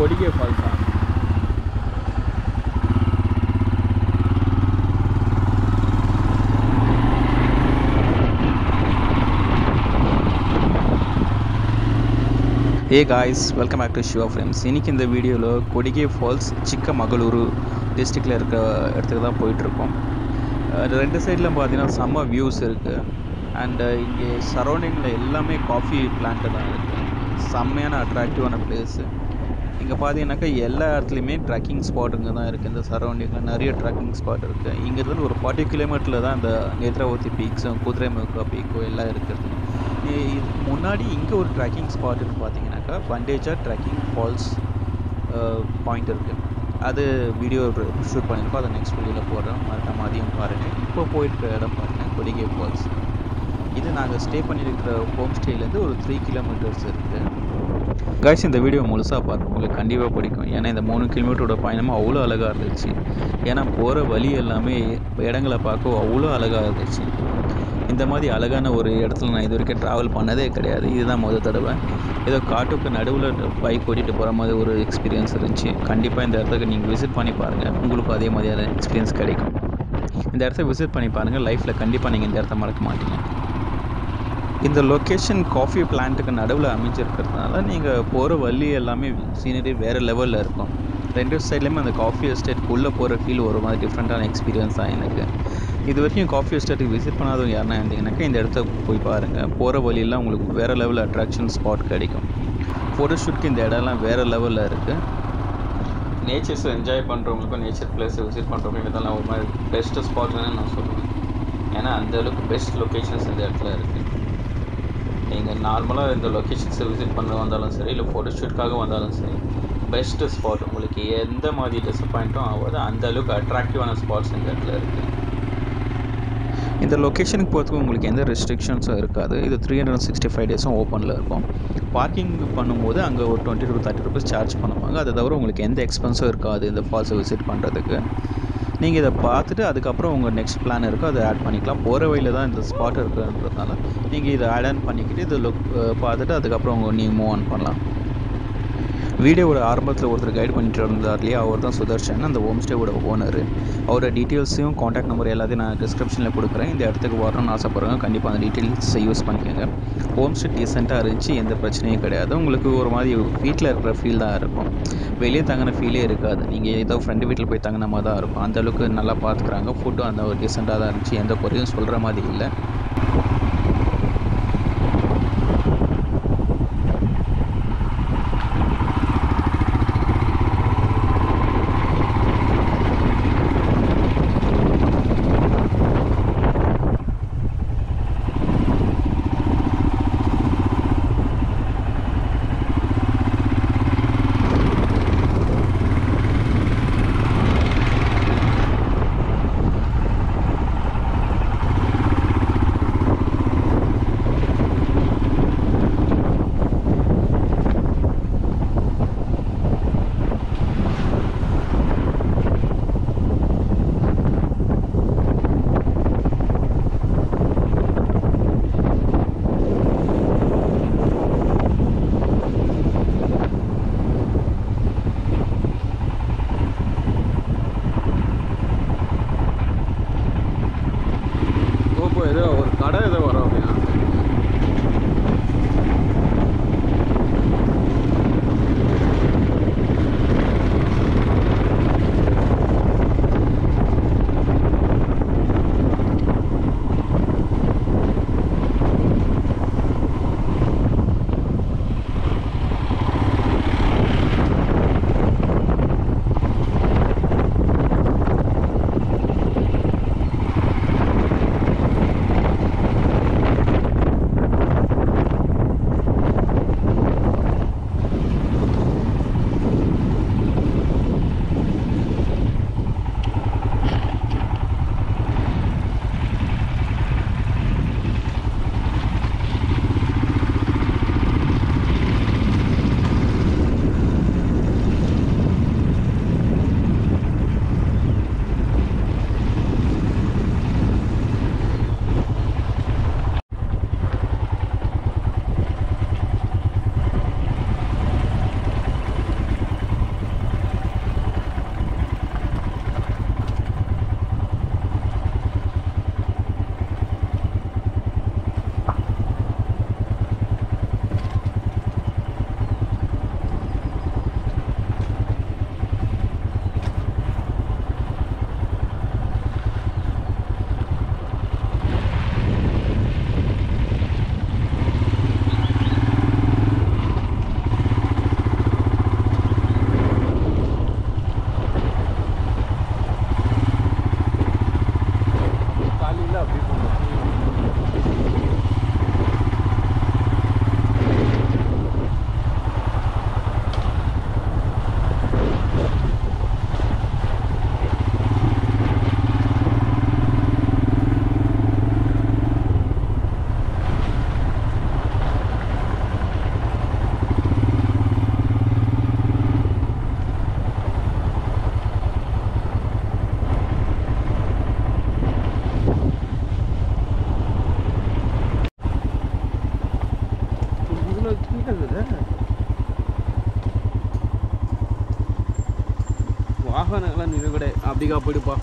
கொடிகை ஃபால்ஸா? Hey guys, welcome back to Shiva friends. இன்றைக்கி இந்த வீடியோவில் கொடிகை ஃபால்ஸ் சிக்கமகளூரு டிஸ்ட்ரிக்டில் இருக்க இடத்துக்கு தான் போயிட்டுருக்கோம். ரெண்டு சைடில் பார்த்தீங்கன்னா செம்ம வியூஸ் இருக்குது. அண்டு இங்கே சரௌண்டிங்கில் எல்லாமே காஃபி பிளான்ட்டு தான் இருக்குது. செம்மையான அட்ராக்டிவான பிளேஸு. இங்கே பார்த்தீங்கன்னாக்கா எல்லா இடத்துலையுமே ட்ரெக்கிங் ஸ்பாட்டுங்க தான் இருக்குது. இந்த சரௌண்டிங்கில் நிறைய ட்ரெக்கிங் ஸ்பாட் இருக்குது. இங்கேருந்து ஒரு 40 கிலோமீட்டரில் தான் இந்த நேத்ராவதி பீக்ஸும் குதிரைமுகா பீக்கும் எல்லாம் இருக்குது. இதுக்கு முன்னாடி இங்கே ஒரு ட்ரெக்கிங் ஸ்பாட்டுன்னு பார்த்தீங்கன்னாக்கா பண்டேஜா ட்ரெக்கிங் ஃபால்ஸ் பாயிண்ட் இருக்குது. அது வீடியோ ஷூட் பண்ணியிருக்கோம். அதை நெக்ஸ்ட் வீடியோவில் போடுறோம், மறக்காம அதையும் பாருங்கள். இப்போ போயிருக்கிற இடம் பாருங்கள், கொடிகை ஃபால்ஸ். இது நாங்கள் ஸ்டே பண்ணியிருக்கிற ஹோம் ஸ்டேலேருந்து ஒரு 3 கிலோமீட்டர்ஸ் இருக்குது. கைஸ், இந்த வீடியோ முழுசாக பாருங்கள், உங்களுக்கு கண்டிப்பாக பிடிக்கும். ஏன்னா இந்த 3 கிலோமீட்டரோட பயணமும் அவ்வளோ அழகாக இருந்துச்சு. ஏன்னா போகிற வழி எல்லாமே இடங்களை பார்க்க அவ்வளோ அழகாக இருந்துச்சு. இந்த மாதிரி அழகான ஒரு இடத்துல நான் இது வரைக்கும் ட்ராவல் பண்ணதே கிடையாது. இதுதான் முதல் தடவை. ஏதோ காட்டுக்கு நடுவில் பைக் ஓட்டிகிட்டு போகிற மாதிரி ஒரு எக்ஸ்பீரியன்ஸ் இருந்துச்சு. கண்டிப்பாக இந்த இடத்துக்கு நீங்கள் விசிட் பண்ணி பாருங்கள், உங்களுக்கும் அதே மாதிரியான எக்ஸ்பீரியன்ஸ் கிடைக்கும். இந்த இடத்த விசிட் பண்ணி பாருங்கள், லைஃப்பில் கண்டிப்பாக நீங்கள் இந்த இடத்த மறக்க மாட்டீங்க. இந்த லொக்கேஷன் காஃபி பிளான்ட்டுக்கு நடுவில் அமைஞ்சிருக்கிறதுனால நீங்கள் போகிற வழி எல்லாமே சீனரி வேறு லெவலில் இருக்கும். ரெண்டு சைட்லேயுமே அந்த காஃபி எஸ்டேட்குள்ளே போகிற ஃபீல் ஒரு மாதிரி டிஃப்ரெண்ட்டான எக்ஸ்பீரியன்ஸ் தான் எனக்கு. இது வரைக்கும் காஃபி எஸ்டேட்டுக்கு விசிட் பண்ணாதவங்க யாருன்னா இருந்தீங்கன்னாக்கா இந்த இடத்த போய் பாருங்கள். போகிற வழியெல்லாம் உங்களுக்கு வேறு லெவலில் அட்ராக்ஷன் ஸ்பாட் கிடைக்கும். ஃபோட்டோஷூட்க்கு இந்த இடம்லாம் வேறு லெவலில் இருக்குது. நேச்சர்ஸை என்ஜாய் பண்ணுறவங்களுக்கும் நேச்சர் பிளேஸை விசிட் பண்ணுறவங்களுக்கும் இதெல்லாம் ஒரு மாதிரி பெஸ்ட்டு ஸ்பாட்னு நான் சொல்லுவேன். ஏன்னா அந்தளவுக்கு பெஸ்ட் லொக்கேஷன்ஸ் இந்த இடத்துல இருக்குது. நீங்கள் நார்மலாக இந்த லொக்கேஷன்ஸை விசிட் பண்ண வந்தாலும் சரி, இல்லை ஃபோட்டோஷூட்காக வந்தாலும் சரி, பெஸ்ட்டு ஸ்பாட். உங்களுக்கு எந்த மாதிரி டிசப்பாயிண்ட்டும் ஆகாது, அந்தளவுக்கு அட்ராக்டிவான ஸ்பாட்ஸ் இந்த இடத்துல இருக்குது. இந்த லொக்கேஷனுக்கு போகிறதுக்கு உங்களுக்கு எந்த ரெஸ்ட்ரிக்ஷன்ஸும் இருக்காது. இது 365 டேஸும் ஓப்பனில் இருக்கும். பார்க்கிங் பண்ணும்போது அங்கே ஒரு 20 to 30 rupees சார்ஜ் பண்ணுவாங்க. அதை தவிர உங்களுக்கு எந்த எக்ஸ்பென்ஸும் இருக்காது இந்த ஃபால்ஸை விசிட் பண்ணுறதுக்கு. நீங்கள் இதை பார்த்துட்டு அதுக்கப்புறம் உங்கள் நெக்ஸ்ட் பிளான் இருக்கோ அதை ஆட் பண்ணிக்கலாம். போகிற வழியில் தான் இந்த ஸ்பாட் இருக்குன்றதுனால நீங்கள் இதை ஆட் ஆன் பண்ணிக்கிட்டு இதை பார்த்துட்டு அதுக்கப்புறம் நீங்கள் மூவ் ஆன் பண்ணலாம். வீடியோவோட ஆரம்பத்தில் ஒருத்தர் கைட் பண்ணிட்டு இருந்தார் இல்லையா, அவர் தான் சுதர்ஷன், அந்த ஹோம் ஸ்டேவோட ஓனர். அவரோட டீட்டெயில்ஸையும் காண்டாக்ட் நம்பர் எல்லாத்தையும் நான் டிஸ்கிரிப்ஷனில் கொடுக்குறேன். இந்த இடத்துக்கு வரணும்னு ஆசைப்படுறேங்க, கண்டிப்பாக அந்த டீட்டெயில்ஸை யூஸ் பண்ணிக்கோங்க. ஹோம் ஸ்டே டீசெண்டாக இருந்துச்சு, எந்த பிரச்சனையும் கிடையாது. உங்களுக்கு ஒரு மாதிரி வீட்டில் இருக்கிற ஃபீல் தான் இருக்கும், வெளியே தங்கின ஃபீலே இருக்காது. நீங்கள் ஏதோ ஃப்ரெண்டு வீட்டில் போய் தங்கின மாதிரி தான் இருக்கும். அந்தளவுக்கு நல்லா பார்த்துக்குறாங்க. ஃபுட்டும் அந்த ஒரு டீசெண்டாக தான் இருந்துச்சு, எந்த குறையும் சொல்கிற மாதிரி இல்லை. இருக்குது. வாகனங்கள்லாம் நிறுவடை அப்படிக்கா போயிடுப்பா.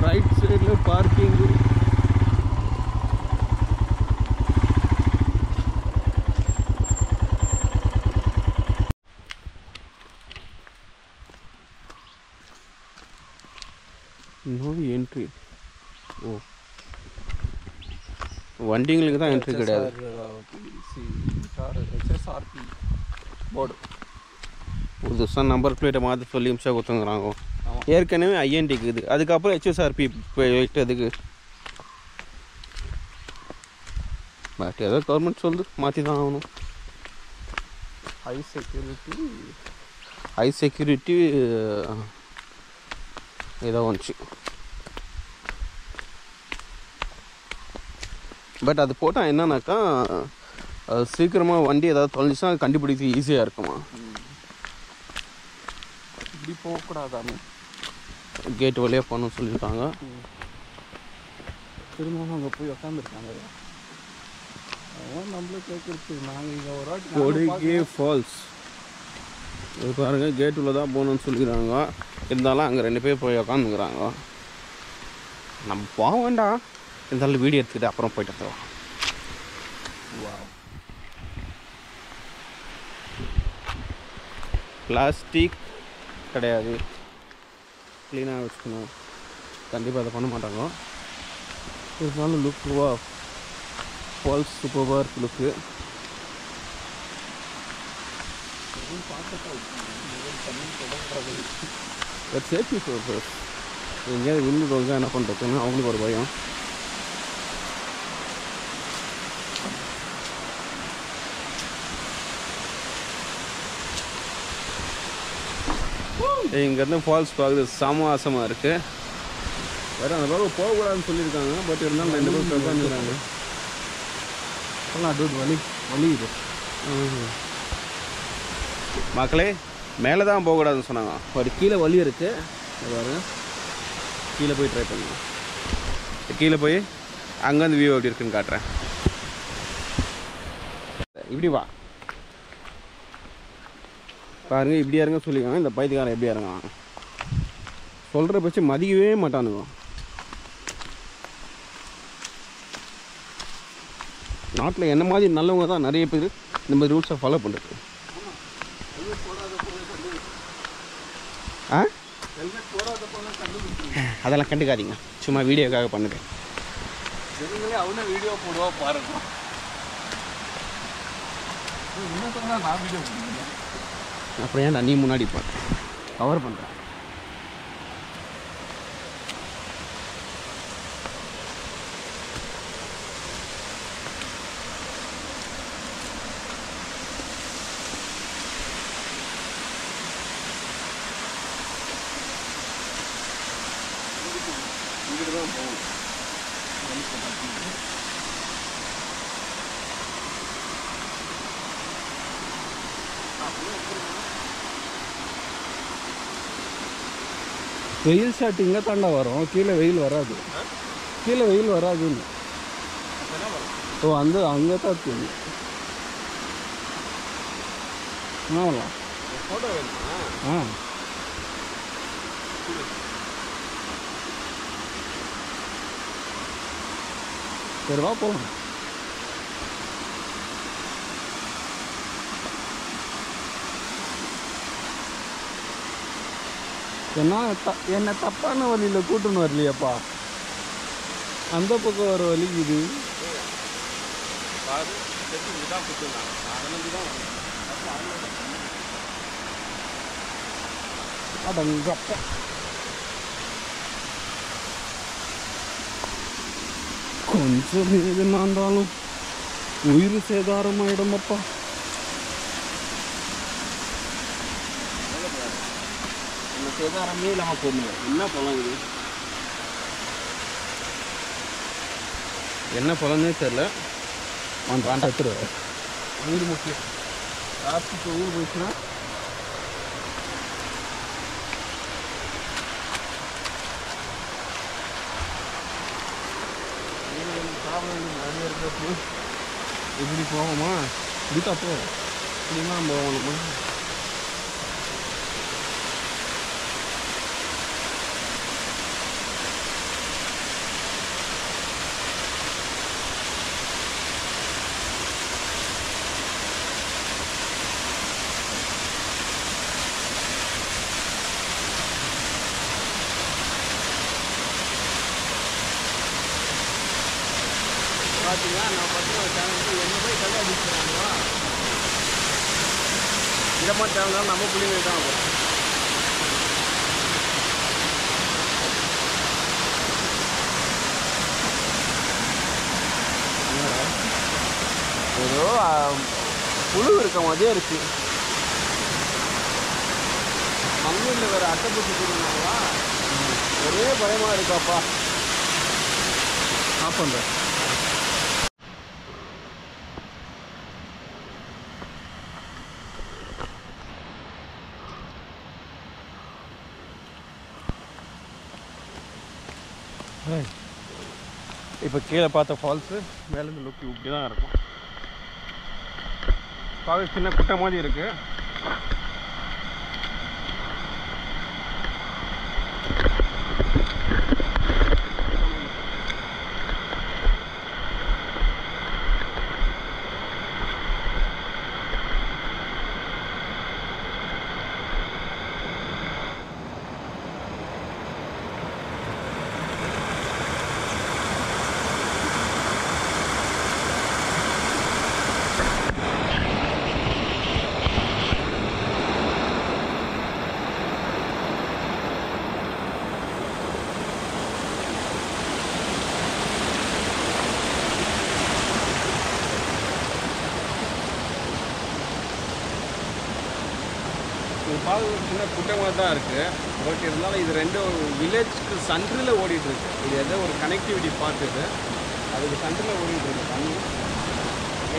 ரைட் சைடில் பார்க்கிங்கு. No entry. ஓ, வண்டிங்களுக்கு தான் என்ட்ரி கிடையாது. HSRP போர்டு புதுசாக நம்பர் பிளேட்டை மாற்றி சொல்லி நிமிஷம் கொடுத்துங்கிறாங்க. ஏற்கனவே ஐஎன்டிக்கு இது, அதுக்கப்புறம் HSRP போயிட்டு அதுக்கு. பட் ஏதோ கவர்மெண்ட் சொல்லுது மாற்றி தான் ஆகணும். ஹை செக்யூரிட்டி ஏதோ வந்துச்சு. பட் அது போட்டால் என்னன்னாக்கா சீக்கிரமாக வண்டி ஏதாவது தொலைஞ்சிச்சுன்னா கண்டுபிடிக்க ஈஸியாக இருக்குமா. இப்படி போகக்கூடாதாமே, கேட் வழியாக போகணும்னு சொல்லியிருக்காங்க. திரும்ப அங்கே போய் உட்காந்துருக்காங்க. நம்மளே கேட்குறது. நாங்கள் இங்கே ஒரு வாட்டி கொடிகே ஃபால்ஸ் இது பாருங்கள், கேட் உள்ள தான் போகணுன்னு சொல்லிக்கிறாங்க. இருந்தாலும் அங்கே 2 பேர் போய் உக்காந்துக்கிறாங்க. நம்ம போக வேண்டாம், இருந்தாலும் வீடியோ எடுத்துக்கிட்டு அப்புறம் போயிட்டு வந்துடுவோம். பிளாஸ்டிக் கிடையாது, க்ளீனாக வச்சுக்கணும். கண்டிப்பாக அதை பண்ண மாட்டாங்க. இருந்தாலும் லுக்குவா ஃபால்ஸ் சூப்பராக இருக்குது லுக்கு. Safety purpose. எங்கேயாவது விழுந்து தொலைஞ்சா என்ன பண்ணுறதுன்னு அவங்களுக்கு ஒரு பயம். இங்கேருந்து ஃபால்ஸ் பார்க்குறது சமாசமாக இருக்குது. வேறு அந்த பக்கம் போகக்கூடாதுன்னு சொல்லியிருக்காங்க. பட் இருந்தாலும் 2 பேர் உட்காந்துருக்காங்க. அது வலி இது. மக்களே, மேலே தான் போகக்கூடாதுன்னு சொன்னாங்க. ஒரு கீழே வலி இருக்குது பாருங்க. கீழே போய் ட்ரை பண்ணுங்க. கீழே போய் அங்கேருந்து வியூ எப்படி இருக்குன்னு காட்டுறேன். இப்படி வா பாருங்க. இப்படியா இருங்க சொல்லிக்காங்க. இந்த பைத்தியக்காரன் எப்படியா இருங்க சொல்கிற பட்சம் மதிக்கவே மாட்டானுங்க. நாட்டில் என்ன மாதிரி நல்லவங்க தான் நிறைய பேர் இந்த மாதிரி ரூல்ஸை ஃபாலோ பண்ணுறது. அதெல்லாம் கண்டுக்காதீங்க, சும்மா வீடியோக்காக பண்ணுறேன். அவனே வீடியோ போடுவா பாருங்க. நான் வீடியோ அப்புறம் ஏன்டா நீ முன்னாடி கவர் பண்ணுறேன். இங்கிட்டு தான் போகணும். வெயில் ஷாட் இங்கே தாண்டா வரும், கீழே வெயில் வராது. கீழே வெயில் வராதுன்னு. ஓ, அங்கே தான் இருக்குது. ஆகலாம். ஆ, சரி வா போகலாம். என்ன தப்பான வழியில் கூட்டுன்னு வரலையப்பா. அந்த பக்கம் வர வலிக்குது. அடங்கப்பா. கொஞ்சம் எதுனா இருந்தாலும் உயிர் சேதாரமாயிடுமப்பா. சேதாரமே இல்லாமல் போகணும். என்ன பழம் இது? என்ன பழம்னே தெரில. எடுத்துருவேன். உயிர் முக்கியம். ராத்திரிக்கு உயிர் போயிடுச்சுன்னா இப்படி போகுமா? இப்படி அப்போ இப்படிமா நம்ம போகணுமா? பார்த்தீங்களா, நான் பார்த்தீங்கன்னா ஒரு சேனலுக்கு என்ன போய் கல்யாணம் அடிச்சுக்கிறாங்களா, இந்த மாதிரி சேனல் நம்ம பிள்ளைங்க தான் ஆகும். ஏதோ புழு இருக்க மாதிரியே இருக்கு. மண்ணில் வேறு அட்டைப்பூச்சி போடுறாங்களா, ஒரே பயமாக இருக்காப்பா. ஆஃப் பண்ணுறேன். இப்போ கீழே பார்த்த ஃபால்ஸு மேலேருந்து லுக் இப்படி தான் இருக்கும். பார்க்க சின்ன குட்டை மாதிரி இருக்குது. பார்க்க சின்ன குட்டமாக தான் இருக்குது. பட் இருந்தாலும் இது ரெண்டும் வில்லேஜ்க்கு சென்டரில் ஓடிட்டுருக்கு. இது ஏதோ ஒரு கனெக்டிவிட்டி பார்த்துது, அதுக்கு சென்டரில் ஓடிட்டுருக்கு தண்ணி.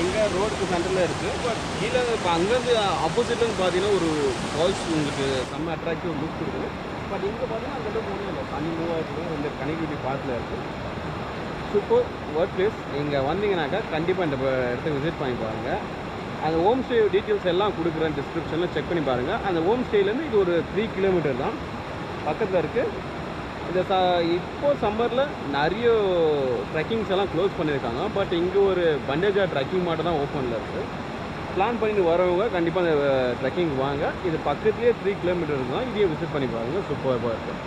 எங்கே ரோடுக்கு சென்டரில் இருக்குது. பட் கீழே இப்போ அங்கேருந்து ஆப்போசிட்லேருந்து பார்த்தீங்கன்னா ஒரு ஃபால்ஸ் உங்களுக்கு செம்ம அட்ராக்டிவ் லுக் இருக்குது. பட் இங்கே பார்த்தீங்கன்னா அந்த இடம் போகணும் இல்லை, தண்ணி மூவ் ஆகிட்டு ரெண்டு கனெக்டிவிட்டி பார்த்தில் இருக்குது. Super work place. நீங்கள் வந்தீங்கன்னாக்கா கண்டிப்பாக இந்த இடத்துக்கு விசிட் பண்ணி பாருங்கள். அந்த ஹோம் ஸ்டே டீட்டெயில்ஸ் எல்லாம் கொடுக்குறேன் டிஸ்கிரிப்ஷனில், செக் பண்ணி பாருங்கள். அந்த ஹோம் ஸ்டேலேருந்து இது ஒரு 3 கிலோமீட்டர் தான் பக்கத்தில் இருக்குது. இந்த இப்போது சம்மரில் நிறைய ட்ரெக்கிங்ஸ் எல்லாம் க்ளோஸ் பண்ணியிருக்காங்க. பட் இங்கே ஒரு பண்டேஜா ட்ரெக்கிங் மட்டும் தான் ஓப்பனில் இருக்குது. பிளான் பண்ணிட்டு வரவங்க கண்டிப்பாக அந்த ட்ரெக்கிங் வாங்க. இது பக்கத்துலேயே 3 கிலோமீட்டர் தான். இதையே விசிட் பண்ணி பாருங்கள். சூப்பராக இருக்குது.